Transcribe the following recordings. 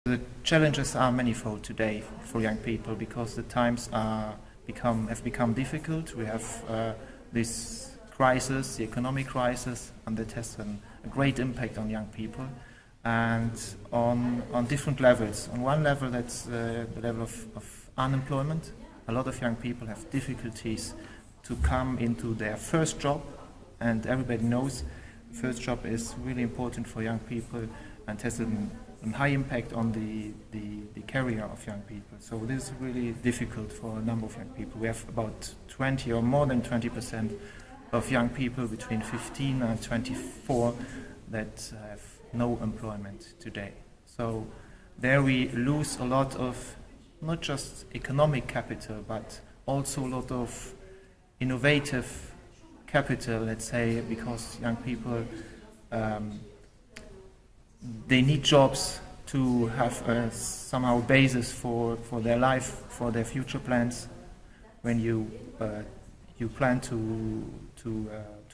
The challenges are manifold today for young people because the times have become difficult. We have this crisis, the economic crisis, and that has a great impact on young people and on different levels. On one level, that's the level of unemployment. A lot of young people have difficulties to come into their first job, and everybody knows the first job is really important for young people and has a high impact on the career of young people. So this is really difficult for a number of young people. We have about 20 or more than 20% of young people between 15 and 24 that have no employment today. So there we lose a lot of not just economic capital, but also a lot of innovative capital, let's say, because young people they need jobs to have a somehow basis for their life, for their future plans. When you plan to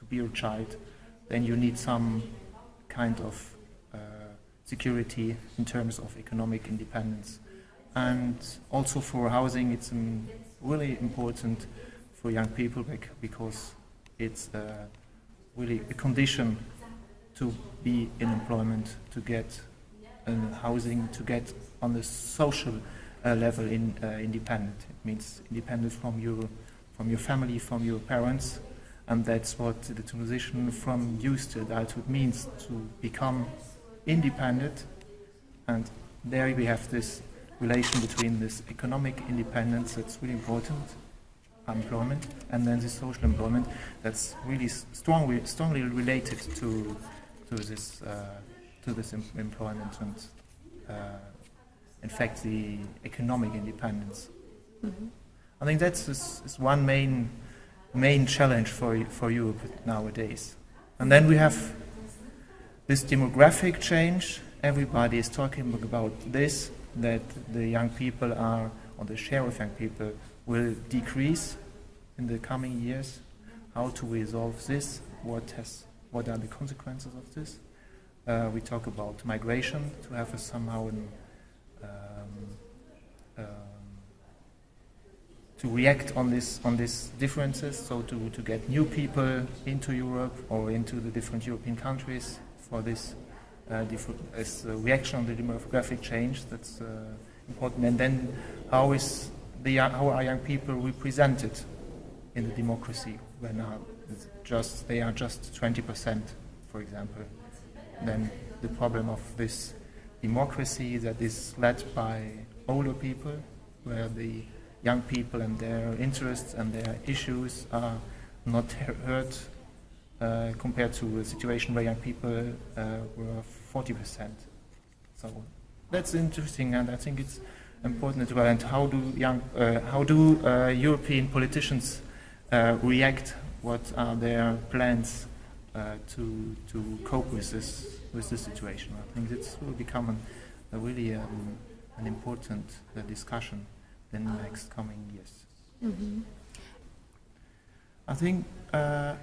be a child, then you need some kind of security in terms of economic independence. And also for housing, it's really important for young people because it's really a condition to be in employment, to get housing, to get on the social level independent. It means independent from your family, from your parents, and that's what the transition from youth to adulthood means, to become independent. And there we have this relation between this economic independence that's really important, employment, and then the social employment that's really strongly related to this employment and in fact the economic independence. Mm-hmm. I think that's is one main challenge for Europe nowadays. And then we have this demographic change. Everybody is talking about this, that the young people or the share of young people will decrease in the coming years. How to resolve this? What are the consequences of this? We talk about migration to have to react on these differences, so to get new people into Europe or into the different European countries for this reaction on the demographic change. That's important. And then how are young people represented in the democracy when they are just 20%, for example? Then the problem of this democracy that is led by older people, where the young people and their interests and their issues are not heard compared to a situation where young people were 40%. So that's interesting, and I think it's important as well. And how do European politicians react? What are their plans to cope with this situation? I think this will become an important discussion in the next coming years. Mm-hmm. I think the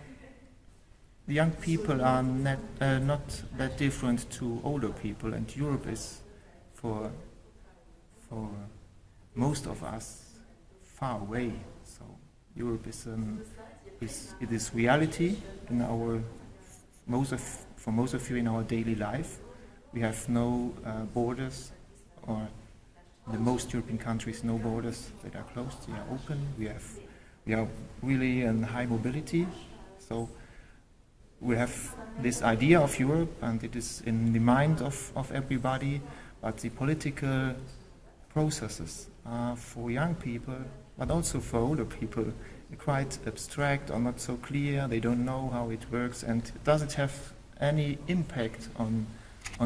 young people are not that different to older people, and Europe is for most of us far away. So Europe is reality in for most of you in our daily life. We have no borders, or in the most European countries, no borders that are closed. They are open. We are really in high mobility. So we have this idea of Europe, and it is in the mind of everybody. But the political processes are for young people, but also for older people, quite abstract or not so clear. They don't know how it works, and does it have any impact on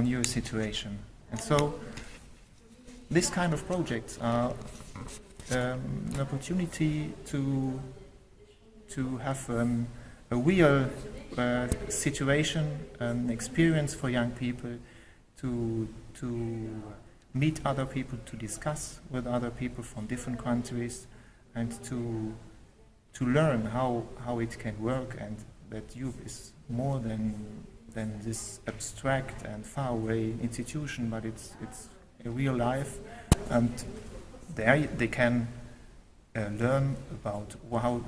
your situation? And so this kind of projects are an opportunity to have a real situation, an experience for young people, to meet other people, to discuss with other people from different countries, and to learn how it can work, and that Europe is more than this abstract and faraway institution, but it's in real life, and there they can learn about how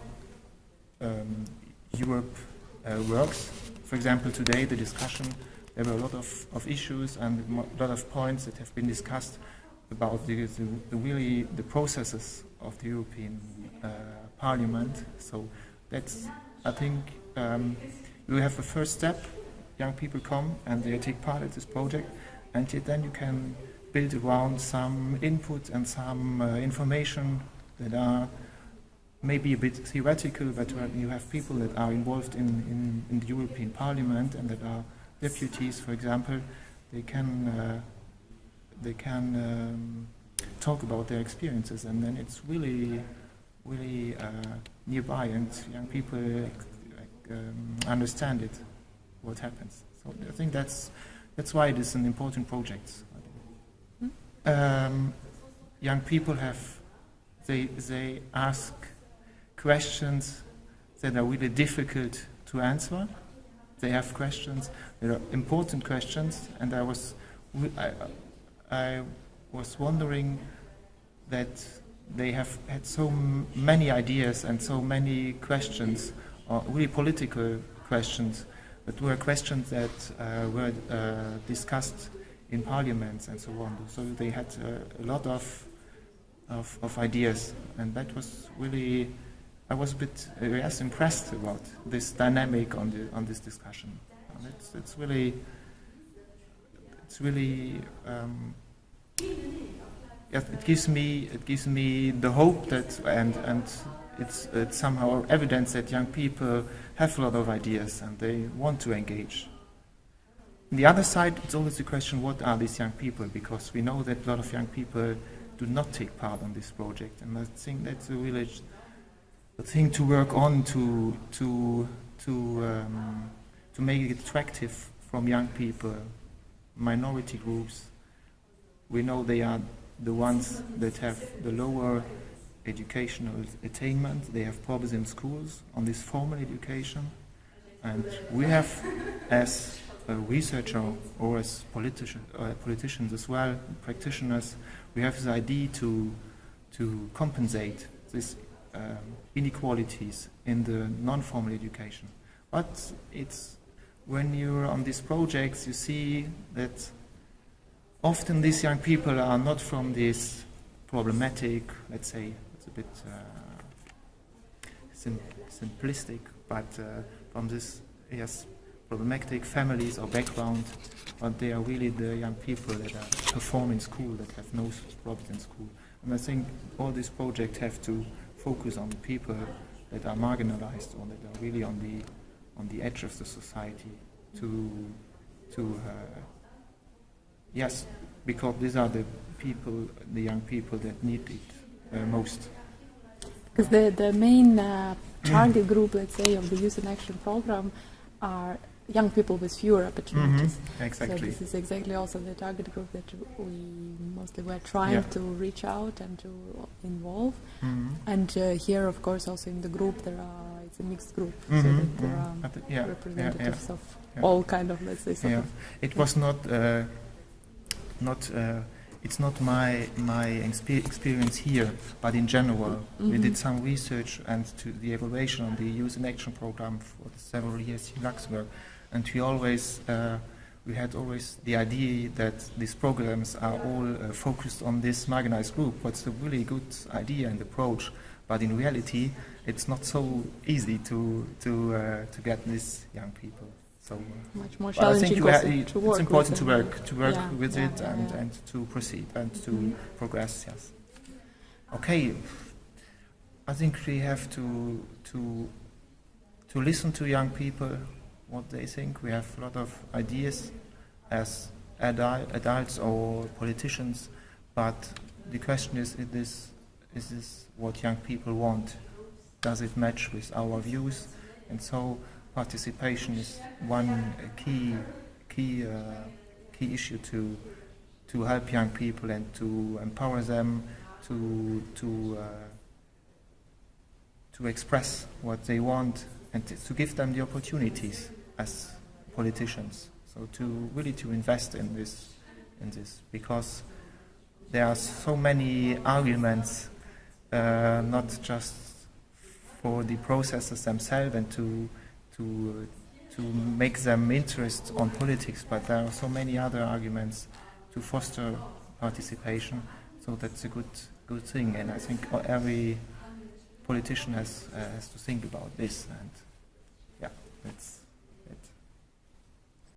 Europe works. For example, today the discussion, there were a lot of issues and a lot of points that have been discussed about the processes of the European Parliament. So that's, I think, you have a first step. Young people come and they take part in this project, and then you can build around some input and some information that are maybe a bit theoretical, but when you have people that are involved in the European Parliament and that are deputies, for example, they can talk about their experiences, and then it's really nearby, and young people understand it, what happens. So I think that's why it is an important project. Young people they ask questions that are really difficult to answer. They have questions that are important questions, and I was wondering that they have had so many ideas and so many questions, or really political questions, that were questions that were discussed in parliaments and so on. So they had a lot of ideas, and that was really, I was a bit impressed about this dynamic on this discussion. And it's really it gives me the hope that and it's somehow evidence that young people have a lot of ideas and they want to engage. On the other side, it's always the question, what are these young people? Because we know that a lot of young people do not take part on this project, and I think that's a thing to work on to make it attractive from young people, minority groups. We know they are the ones that have the lower educational attainment. They have problems in schools on this formal education, and we have, as a researcher or as politicians as well, practitioners, we have the idea to compensate these inequalities in the non-formal education. But it's when you're on these projects, you see that often these young people are not from this problematic, let's say, it's a bit simplistic, but from this, yes, problematic families or background, but they are really the young people that perform in school, that have no problems in school. And I think all these projects have to focus on people that are marginalized or that are really on the edge of the society yes, because these are the people, the young people that need it most. Because the main target group, let's say, of the Youth in Action program are young people with fewer opportunities. Mm-hmm. Exactly. So this is exactly also the target group that we mostly were trying to reach out and to involve. Mm-hmm. And here, of course, also in the group it's a mixed group, so that there are representatives of all kind of, let's say, sort of. It was not. It's not my experience here, but in general, we did some research and to the evaluation on the Youth in Action program for several years in Luxembourg, and we had always the idea that these programs are all focused on this marginalized group. What's a really good idea and approach, but in reality, it's not so easy to get these young people. So much more challenging to work it's important to work with it and and to proceed and to progress. Yes. Okay. I think we have to listen to young people, what they think. We have a lot of ideas as adults or politicians, but the question is this what young people want? Does it match with our views? And so participation is one key issue to help young people and to empower them to express what they want and to give them the opportunities as politicians. So to invest in this because there are so many arguments, not just for the processes themselves and to make them interest on politics, but there are so many other arguments to foster participation. So that's a good thing, and I think every politician has to think about this. And yeah, that's.